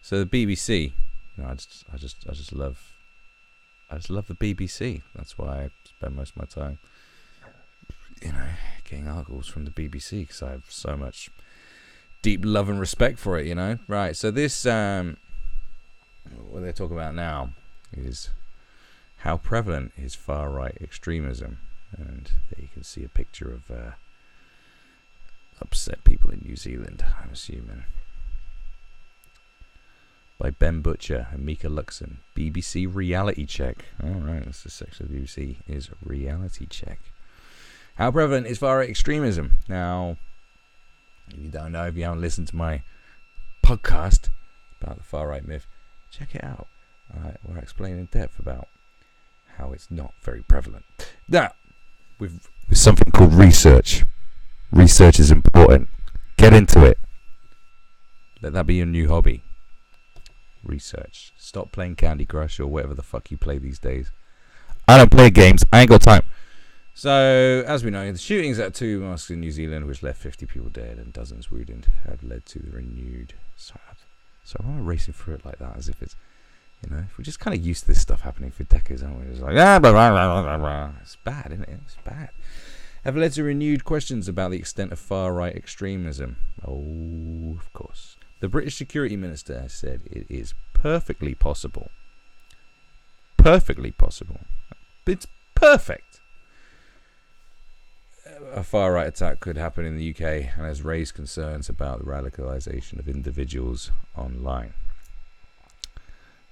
So the BBC, I just love the BBC. That's why I spend most of my time, getting articles from the BBC, because I have so much deep love and respect for it. Right. So this, what they're talking about now is how prevalent is far right extremism, and there you can see a picture of upset people in New Zealand, I'm assuming, by Ben Butcher and Mika Luxon. BBC Reality Check. Alright, that's the section of the BBC is Reality Check. How prevalent is far right extremism? Now, if you don't know, if you haven't listened to my podcast about the far right myth, check it out. Alright, where I explain in depth about how it's not very prevalent. Now, with something called research. Research is important. Get into it. Let that be your new hobby. Research. Stop playing Candy Crush or whatever the fuck you play these days. I don't play games. I ain't got time. So, as we know, the shootings at 2 mosques in New Zealand, which left 50 people dead and dozens wounded, have led to the renewed... So I'm racing through it like that, as if it's... we're just kind of used to this stuff happening for decades, aren't we? It's like, blah, blah, blah, blah, blah. It's bad, isn't it? It's bad. Have led to renewed questions about the extent of far-right extremism. Oh, of course. The British Security Minister has said it is perfectly possible. Perfectly possible. It's perfect. A far-right attack could happen in the UK, and has raised concerns about the radicalisation of individuals online.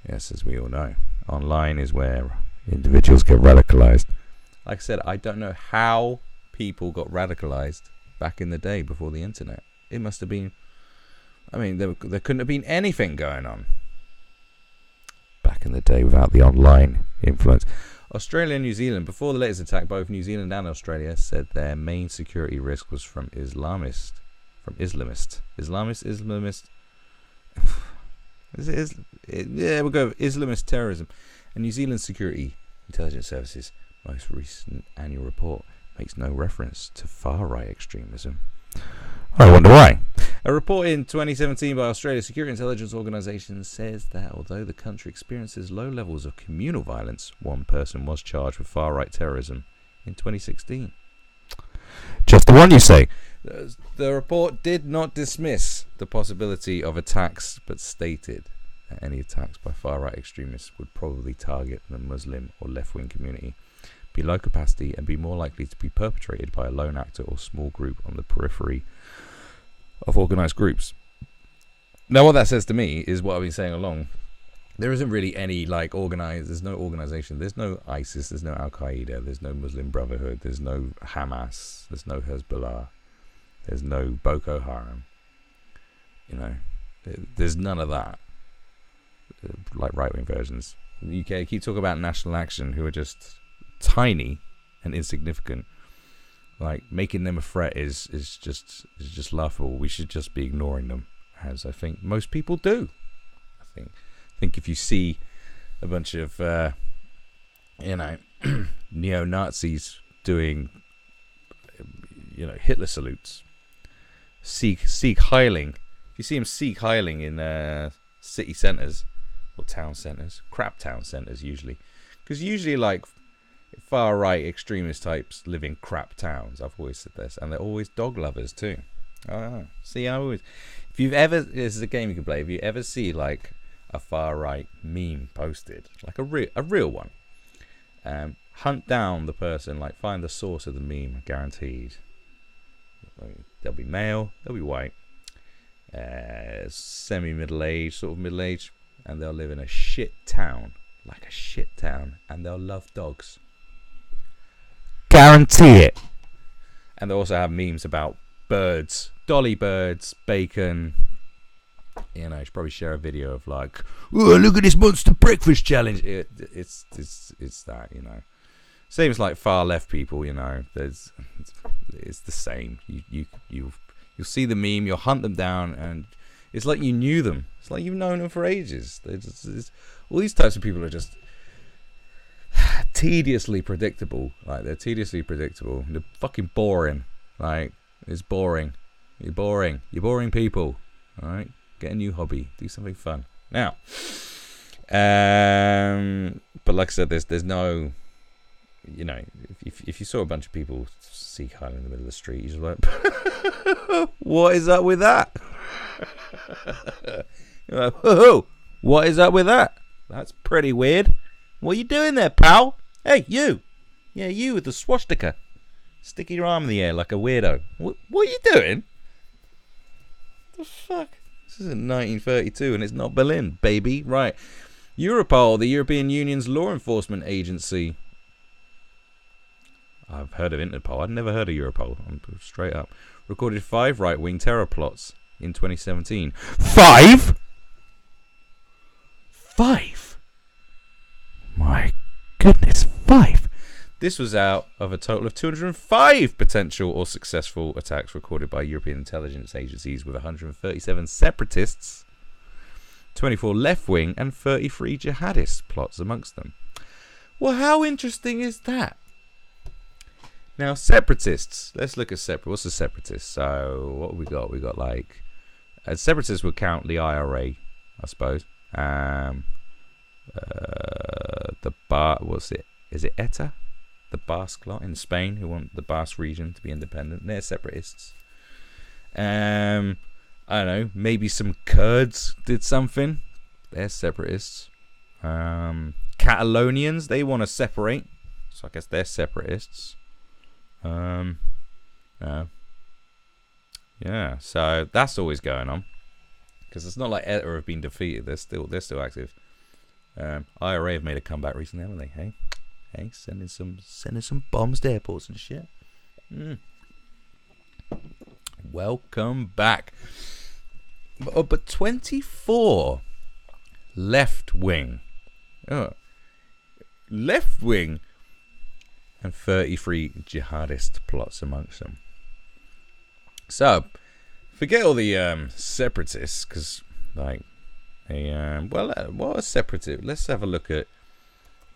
Yes, as we all know, online is where individuals get radicalised. Like I said, I don't know how people got radicalised back in the day before the internet. It must have been... there couldn't have been anything going on back in the day without the online influence. Australia and New Zealand, before the latest attack, both New Zealand and Australia said their main security risk was from Islamist. We'll go with Islamist terrorism. And New Zealand Security Intelligence Service's most recent annual report makes no reference to far-right extremism. I wonder why. A report in 2017 by Australia's Security Intelligence Organisation says that although the country experiences low levels of communal violence, one person was charged with far-right terrorism in 2016. Just the one, you say? The report did not dismiss the possibility of attacks, but stated that any attacks by far-right extremists would probably target the Muslim or left-wing community, be low capacity, and be more likely to be perpetrated by a lone actor or small group on the periphery of organised groups. Now, what that says to me is what I've been saying along. There isn't really any there's no organisation, there's no ISIS, there's no Al-Qaeda, there's no Muslim Brotherhood, there's no Hamas, there's no Hezbollah, there's no Boko Haram. There's none of that. Like right-wing versions. In the UK, keep talking about National Action, who are just tiny and insignificant. Like, making them a threat is just laughable. We should just be ignoring them, as I think most people do. I think if you see a bunch of neo-Nazis doing Hitler salutes, Sieg Heiling, if you see them Sieg Heiling in city centres or town centres, crap town centres usually, because usually far right extremist types live in crap towns. I've always said this, and they're always dog lovers too. See, this is a game you can play. If you ever see a far right meme posted, like a real one, hunt down the person, find the source of the meme, guaranteed. They'll be male, they'll be white, semi-middle-aged, sort of middle-aged, and they'll live in a shit town, and they'll love dogs. Guarantee it. And they also have memes about birds, dolly birds, bacon. You should probably share a video of oh, look at this monster breakfast challenge. It's that, Same as far left people, it's the same. You'll see the meme, you'll hunt them down, and it's like you knew them. It's like you've known them for ages. All these types of people are just tediously predictable. They're tediously predictable. They're fucking boring. It's boring. You're boring people. Alright? Get a new hobby. Do something fun. Now, but like I said, there's no, you know, if you saw a bunch of people Sieg Heil in the middle of the street, you're just like, what is up with that? You're like, oh, what is up with that? That's pretty weird. What are you doing there, pal? Hey, you. Yeah, you with the swastika. Sticking your arm in the air like a weirdo. What are you doing? The fuck? This isn't 1932 and it's not Berlin, baby. Right. Europol, the European Union's law enforcement agency. I've heard of Interpol. I'd never heard of Europol. I'm straight up. Recorded 5 right-wing terror plots in 2017. 5? 5? My goodness, 5. This was out of a total of 205 potential or successful attacks recorded by European intelligence agencies, with 137 separatists, 24 left-wing, and 33 jihadist plots amongst them. Well, how interesting is that? Now, separatists. Let's look at what's a separatist? So, what have we got? We got like separatists would count the IRA, I suppose. What's it? Is it ETA? The Basque lot in Spain, who want the Basque region to be independent. They're separatists. I don't know. Maybe some Kurds did something. They're separatists. Catalonians, they want to separate. So I guess they're separatists. Yeah. So that's always going on. Because it's not like ETA have been defeated. They're still active. IRA have made a comeback recently, haven't they? Hey, sending some bombs to airports and shit. Welcome back. But 24 left wing, and 33 jihadist plots amongst them. So forget all the separatists, because like what are separatists? Let's have a look at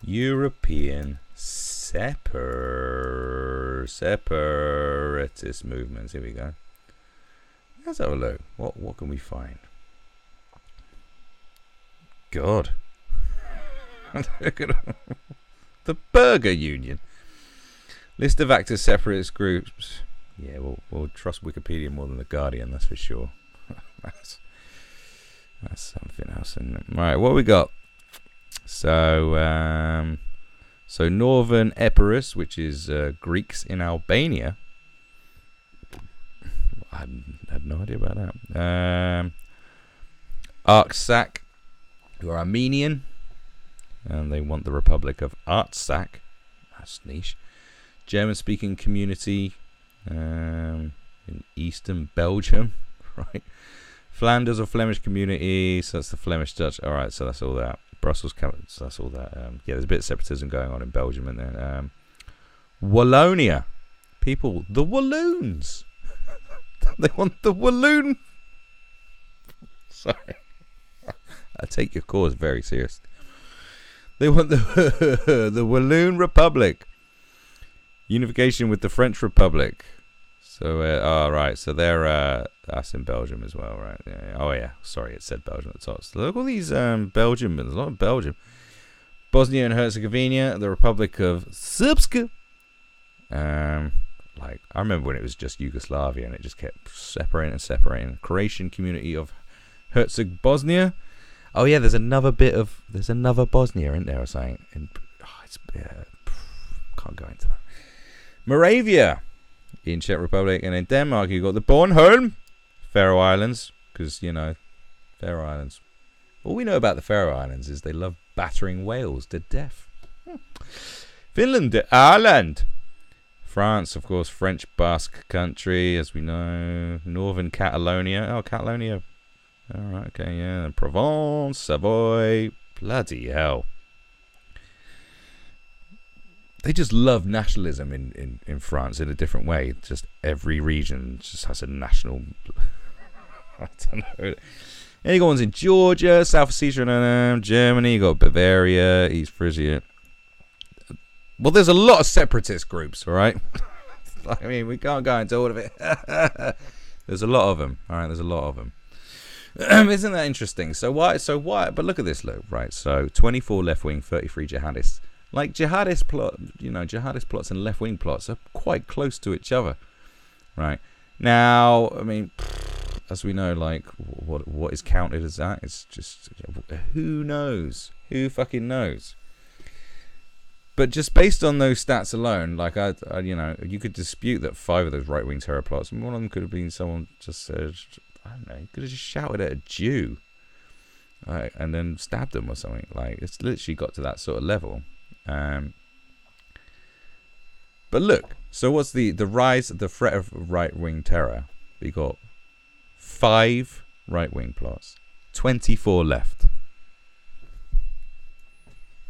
European separatist movements. Here we go. Let's have a look. What can we find? God. The Burger Union. List of active separatist groups. Yeah, we'll trust Wikipedia more than The Guardian, that's for sure. that's something else, isn't it? Right, what we got? So Northern Epirus, which is Greeks in Albania. I had no idea about that. Artsakh, who are Armenian, and they want the Republic of Artsakh. That's niche. German-speaking community in eastern Belgium, right? Flanders or Flemish community, so that's the Flemish Dutch. All right, so that's all that. Brussels, so that's all that. Yeah, there's a bit of separatism going on in Belgium, and then Wallonia, people, the Walloons. They want the Walloon. Sorry, I take your cause very seriously. They want the Walloon Republic. Unification with the French Republic. So, right. So they're that's in Belgium as well, right? Yeah. Oh yeah. Sorry, it said Belgium at the top. So look at all these Belgium. There's a lot of Belgium. Bosnia and Herzegovina, the Republic of Srpska. Like I remember when it was just Yugoslavia and it just kept separating. Croatian community of Herzegovina, Bosnia. Oh yeah, there's another Bosnia in there or something. Can't go into that. Moravia in Czech Republic, and in Denmark you got the Bornholm, Faroe Islands, because you know Faroe Islands. All we know about the Faroe Islands is they love battering whales to death. Finland, Ireland, France, of course, French Basque country, as we know. Northern Catalonia. Oh, Catalonia. All right, okay, yeah. Provence, Savoy. Bloody hell. They just love nationalism in France in a different way. Just every region just has a national. I don't know. And you got ones in Georgia, South Ossetia, Germany. You got Bavaria, East Frisia. Well, there's a lot of separatist groups, all right? I mean, we can't go into all of it. There's a lot of them, all right? There's a lot of them. Isn't that interesting? So why? But look at this, look, right? So 24 left wing, 33 jihadists. Like jihadist plots and left wing plots are quite close to each other, right? Now, I mean, as we know, like what is counted as that? It's just who knows? Who fucking knows? But just based on those stats alone, like I you could dispute that 5 of those right wing terror plots, and one of them could have been someone just said, I don't know, could have just shouted at a Jew, right, and then stabbed them or something. Like it's literally got to that sort of level. But look, so what's the rise of the threat of right-wing terror? We got 5 right-wing plots, 24 left.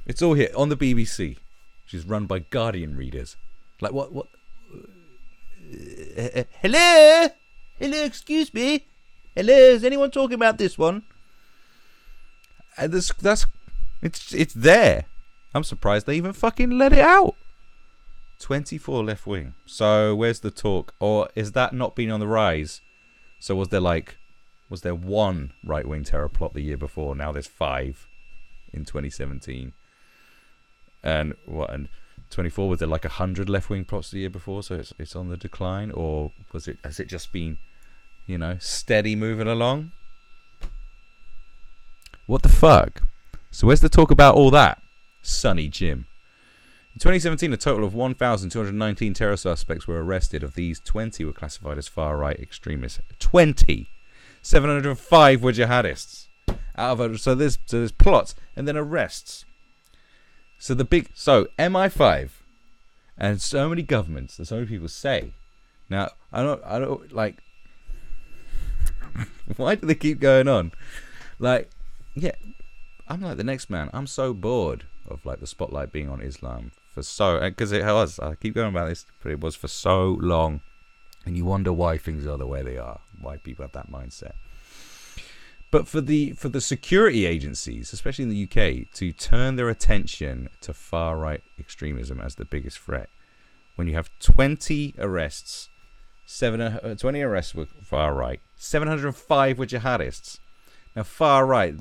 It's all here on the BBC, which is run by Guardian readers. Like what? Hello, excuse me. Hello, is anyone talking about this one? And it's there. I'm surprised they even fucking let it out. 24 left wing. So where's the talk? Or is that not been on the rise? So was there 1 right wing terror plot the year before? Now there's 5 in 2017. And what? And 24, was there like 100 left wing plots the year before? So it's on the decline, or has it just been, steady moving along? What the fuck? So where's the talk about all that? Sonny Jim. In 2017, a total of 1,219 terror suspects were arrested. Of these, 20 were classified as far-right extremists. 20! 705 were jihadists. So there's plots and then arrests. So MI5 and so many governments and so many people say. Now, I don't like. Why do they keep going on? Like, yeah, I'm like the next man. I'm so bored of like the spotlight being on Islam because it was. I keep going about this, but it was for so long, and you wonder why things are the way they are, why people have that mindset. But for the security agencies, especially in the UK, to turn their attention to far right extremism as the biggest threat, when you have 20 arrests, 20 arrests were far right, 705 were jihadists. Now, far right,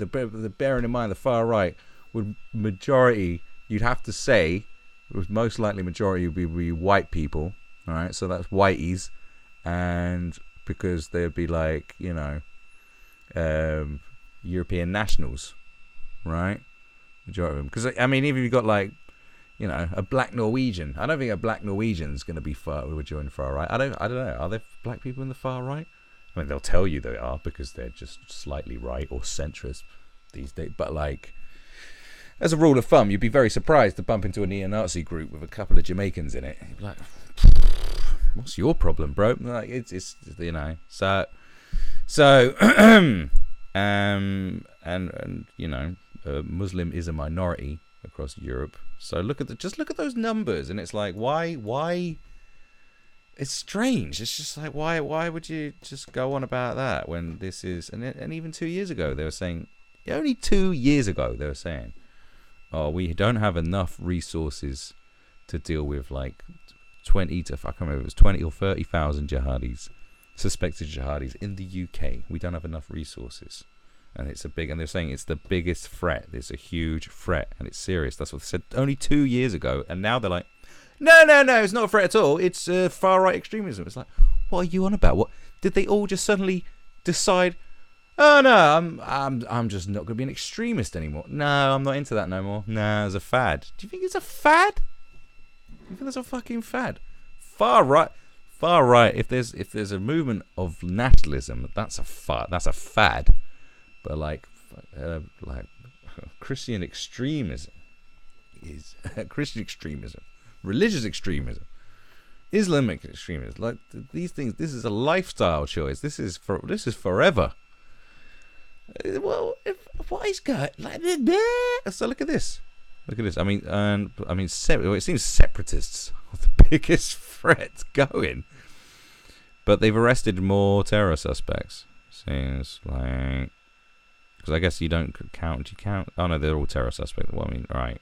bearing in mind the far right would majority, you'd have to say, would most likely majority would be white people, all right? So that's whiteys, and because they'd be like, European nationals, right? Majority of them, because I mean, even if you've got like, a black Norwegian, I don't think a black Norwegian's going to be would join the far right. I don't know. Are there black people in the far right? I mean, they'll tell you they are because they're just slightly right or centrist these days. But like, as a rule of thumb, you'd be very surprised to bump into a neo-Nazi group with a couple of Jamaicans in it. You'd be like, "What's your problem, bro?" Like, it's so Muslim is a minority across Europe. So look at those numbers, and it's like, why? It's strange. It's just like, why would you just go on about that when this is, and even 2 years ago they were saying, only 2 years ago they were saying, oh, we don't have enough resources to deal with like 20 to, I can't remember, it was 20 or 30,000 jihadis, suspected jihadis in the UK. We don't have enough resources. And and they're saying it's the biggest threat. It's a huge threat, and it's serious. That's what they said only 2 years ago, and now they're like, no, it's not a threat at all. It's far right extremism. It's like, what are you on about? What did they all just suddenly decide? Oh no, I'm just not going to be an extremist anymore. No, I'm not into that no more. No, it's a fad. Do you think it's a fad? Do you think that's a fucking fad? Far right. If there's a movement of nationalism, that's a fad. But like Christian extremism is Christian extremism, religious extremism, Islamic extremism. Like these things, this is a lifestyle choice. This is forever. Well, what is going like? So look at this. I mean, it seems separatists are the biggest threat going, but they've arrested more terror suspects. Seems like. Because I guess you don't count. Do you count? Oh no, they're all terror suspects. Well, I mean, all right.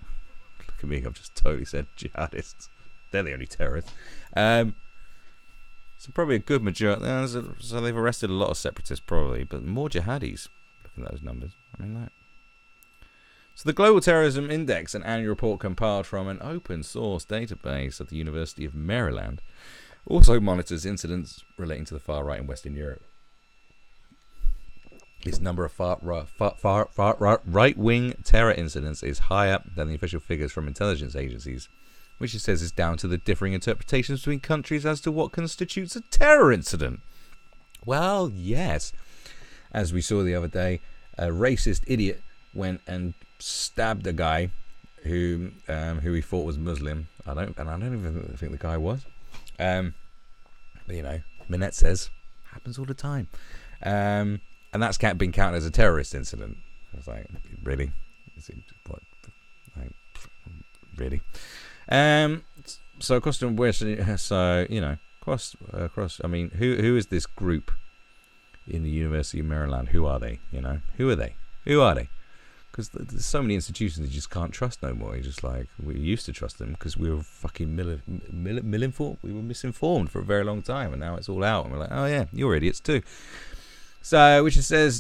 Look at me. I've just totally said jihadists. They're the only terrorists. So probably a good majority. So they've arrested a lot of separatists, probably, but more jihadis. Look at those numbers. I mean, that. So the Global Terrorism Index, an annual report compiled from an open source database at the University of Maryland, also monitors incidents relating to the far right in Western Europe. Its number of far right-wing terror incidents is higher than the official figures from intelligence agencies, which it says is down to the differing interpretations between countries as to what constitutes a terror incident. Well, yes. As we saw the other day, a racist idiot went and stabbed a guy who he thought was Muslim. I don't even think the guy was. But you know, Minette says happens all the time. And that's been counted as a terrorist incident. I was like, really? Is it, what? Like, really? So across the West, so you know, across. I mean, who is this group in the University of Maryland? Who are they? You know, who are they? Because there's so many institutions you just can't trust no more. You're just like, we used to trust them because we were fucking misinformed. We were misinformed for a very long time, and now it's all out, and we're like, oh yeah, you're idiots too. So, which it says,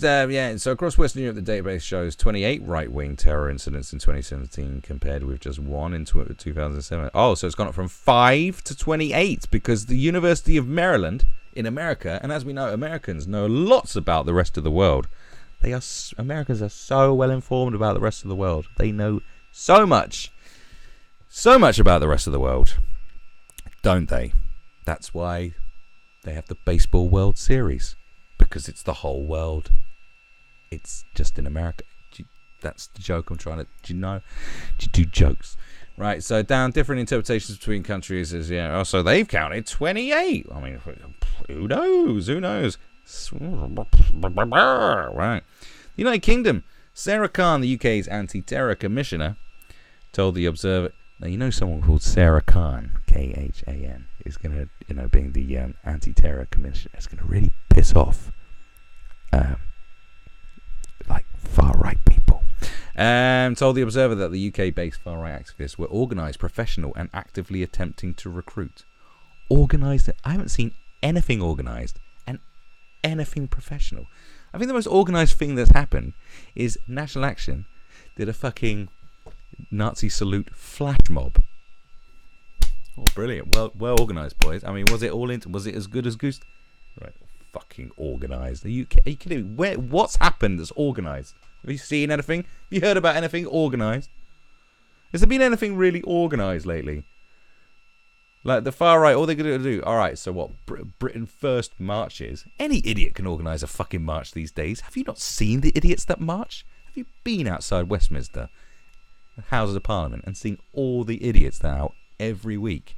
so across Western Europe, the database shows 28 right-wing terror incidents in 2017 compared with just 1 in 2007. Oh, so it's gone up from 5 to 28 because the University of Maryland in America, and as we know, Americans know lots about the rest of the world. Americans are so well informed about the rest of the world. They know so much about the rest of the world, don't they? That's why they have the Baseball World Series. Because it's the whole world. It's just in America. That's the joke I'm trying to... Do you know? Do you do jokes? Right, so down different interpretations between countries is... Yeah, oh, so they've counted 28. I mean, who knows? Right. The United Kingdom. Sarah Khan, the UK's anti-terror commissioner, told the Observer... Now, you know someone called Sarah Khan, Khan, is going to, you know, being the anti-terror commissioner, is going to really piss off, like, far-right people. Told the Observer that the UK-based far-right activists were organised, professional, and actively attempting to recruit. Organised? I haven't seen anything organised and anything professional. I think the most organised thing that's happened is National Action did a fucking Nazi salute flash mob. Oh, brilliant! Well organised, boys. I mean, was it as good as Goose? Right, fucking organised. Are you kidding me? What's happened that's organised? Have you seen anything? Have you heard about anything organised? Has there been anything really organised lately? Like the far right, all they're going to do. All right, so what? Britain First marches. Any idiot can organise a fucking march these days. Have you not seen the idiots that march? Have you been outside Westminster, Houses of Parliament, and seen all the idiots that are out every week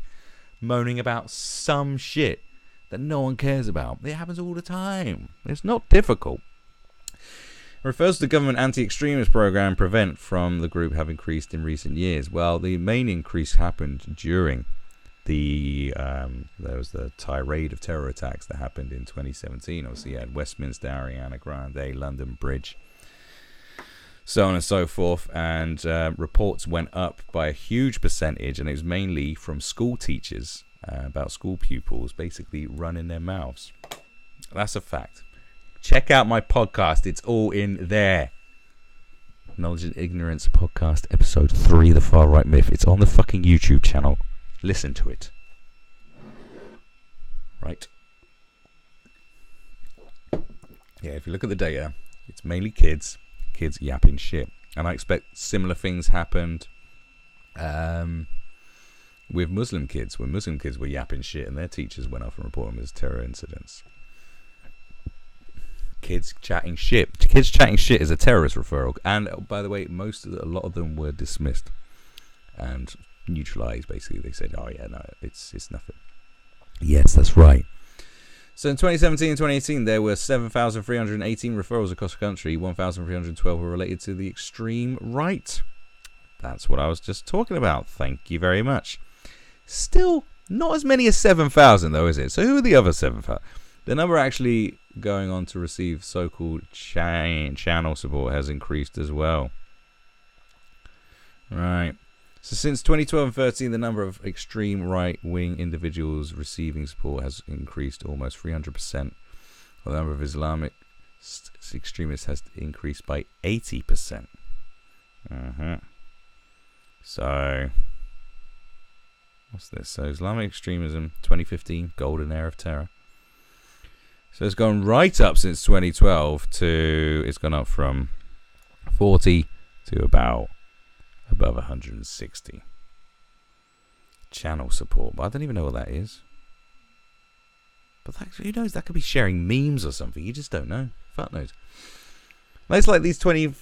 moaning about some shit that no one cares about? It happens all the time. It's not difficult. It refers to the government anti-extremist program Prevalent from the group have increased in recent years. Well, the main increase happened during there was the tirade of terror attacks that happened in 2017. Obviously, you had Westminster, Ariana Grande, London Bridge, so on and so forth, and reports went up by a huge percentage, and it was mainly from school teachers about school pupils basically running their mouths. That's a fact. Check out my podcast, it's all in there. Knowledge and Ignorance podcast, episode 3, The Far Right Myth. It's on the fucking YouTube channel. Listen to it. Right. Yeah, if you look at the data, it's mainly kids yapping shit, and I expect similar things happened with Muslim kids when Muslim kids were yapping shit and their teachers went off and reported them as terror incidents. Kids chatting shit is a terrorist referral, and by the way, a lot of them were dismissed and neutralized. Basically, they said, oh yeah, no, it's nothing. Yes, that's right. So in 2017 and 2018, there were 7,318 referrals across the country. 1,312 were related to the extreme right. That's what I was just talking about. Thank you very much. Still, not as many as 7,000 though, is it? So who are the other 7,000? The number actually going on to receive so-called channel support has increased as well. Right. So since 2012 and 13, the number of extreme right-wing individuals receiving support has increased almost 300%. While the number of Islamic extremists has increased by 80%. So, what's this? So Islamic extremism, 2015, golden era of terror. So it's gone right up since 2012 to, it's gone up from 40 to about above 160. Channel support, but I don't even know what that is. But that, who knows, that could be sharing memes or something. You just don't know. Fuck knows. It's like these 20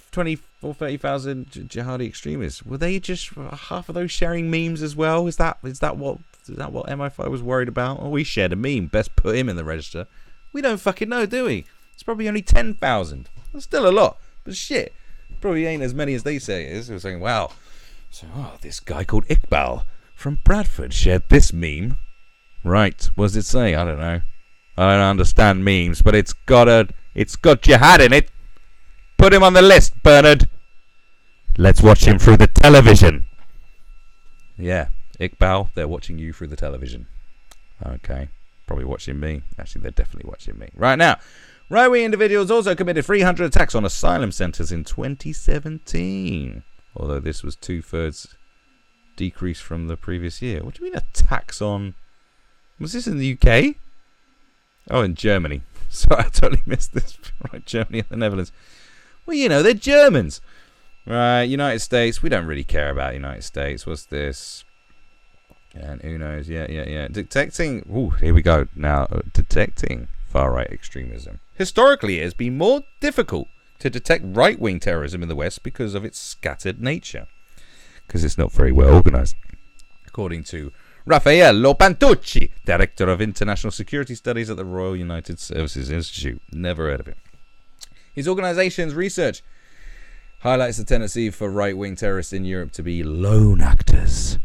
or 30,000 jihadi extremists. Were they just half of those sharing memes as well? Is that what MI5 was worried about? Oh, we shared a meme. Best put him in the register. We don't fucking know, do we? It's probably only 10,000. That's still a lot. But shit, probably ain't as many as they say it is. They're saying, wow, so this guy called Iqbal from Bradford shared this meme. Right, what does it say? I don't know. I don't understand memes, but it's got jihad in it. Put him on the list, Bernard. Let's watch him through the television. Yeah, Iqbal, they're watching you through the television. Okay, probably watching me. Actually, they're definitely watching me. Right now, right-wing individuals also committed 300 attacks on asylum centres in 2017. Although this was 2/3 decrease from the previous year. What do you mean attacks on... Was this in the UK? Oh, in Germany. Sorry, I totally missed this. Right, Germany and the Netherlands. Well, you know, they're Germans. Right, United States. We don't really care about United States. What's this? And who knows? Yeah. Detecting... Ooh, here we go. Now, detecting far-right extremism. Historically, it has been more difficult to detect right-wing terrorism in the West because of its scattered nature. Because it's not very well organised. According to Raffaello Pantucci, Director of International Security Studies at the Royal United Services Institute. Never heard of it. His organisation's research highlights the tendency for right-wing terrorists in Europe to be lone actors.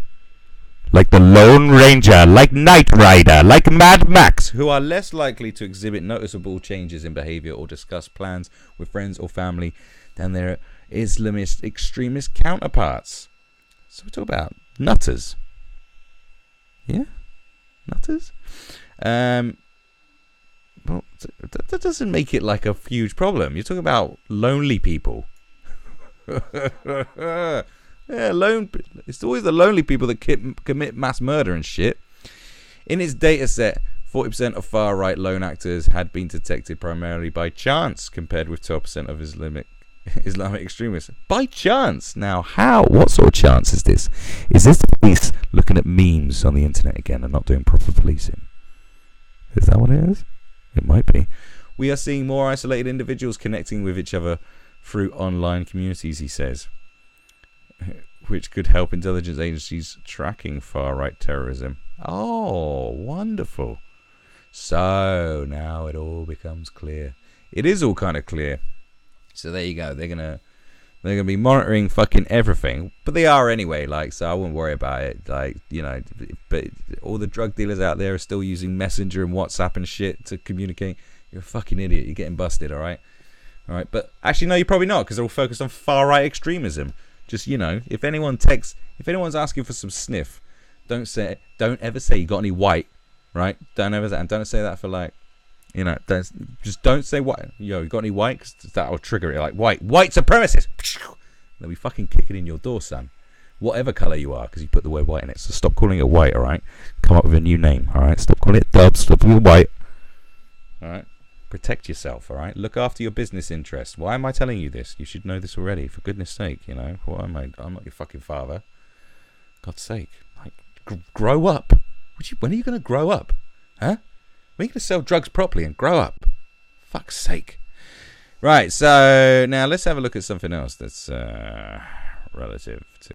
Like the Lone Ranger, like Knight Rider, like Mad Max, who are less likely to exhibit noticeable changes in behaviour or discuss plans with friends or family than their Islamist extremist counterparts. So we talk about nutters. Yeah? Nutters? Well, that doesn't make it like a huge problem. You're talking about lonely people. Yeah, it's always the lonely people that commit mass murder and shit. In its data set, 40% of far-right lone actors had been detected primarily by chance, compared with 12% of Islamic extremists. By chance? Now, how? What sort of chance is this? Is this the police looking at memes on the internet again and not doing proper policing? Is that what it is? It might be. We are seeing more isolated individuals connecting with each other through online communities, he says, which could help intelligence agencies tracking far-right terrorism. Oh, wonderful. So, now it all becomes clear. It is all kind of clear. So there you go. They're gonna be monitoring fucking everything, but they are anyway. Like, so I wouldn't worry about it. Like, you know, but all the drug dealers out there are still using Messenger and WhatsApp and shit to communicate. You're a fucking idiot. You're getting busted. All right. But actually, no, you're probably not, because they're all focused on far right extremism. Just, you know, if anyone's asking for some sniff, don't ever say you got any white, right? Don't ever say, and don't say that for like. You know, don't say white. Yo, you got any white? Because that will trigger it. Like, white supremacist. They'll be fucking kicking in your door, son. Whatever colour you are, because you put the word white in it. So stop calling it white, all right? Come up with a new name, all right? Stop calling it dubs. Stop calling it white. All right? Protect yourself, all right? Look after your business interests. Why am I telling you this? You should know this already, for goodness sake, you know? What am I? I'm not your fucking father. God's sake. Like, grow up. When are you going to grow up? Huh? When are you going to sell drugs properly and grow up? Fuck's sake. Right, so now let's have a look at something else that's relative to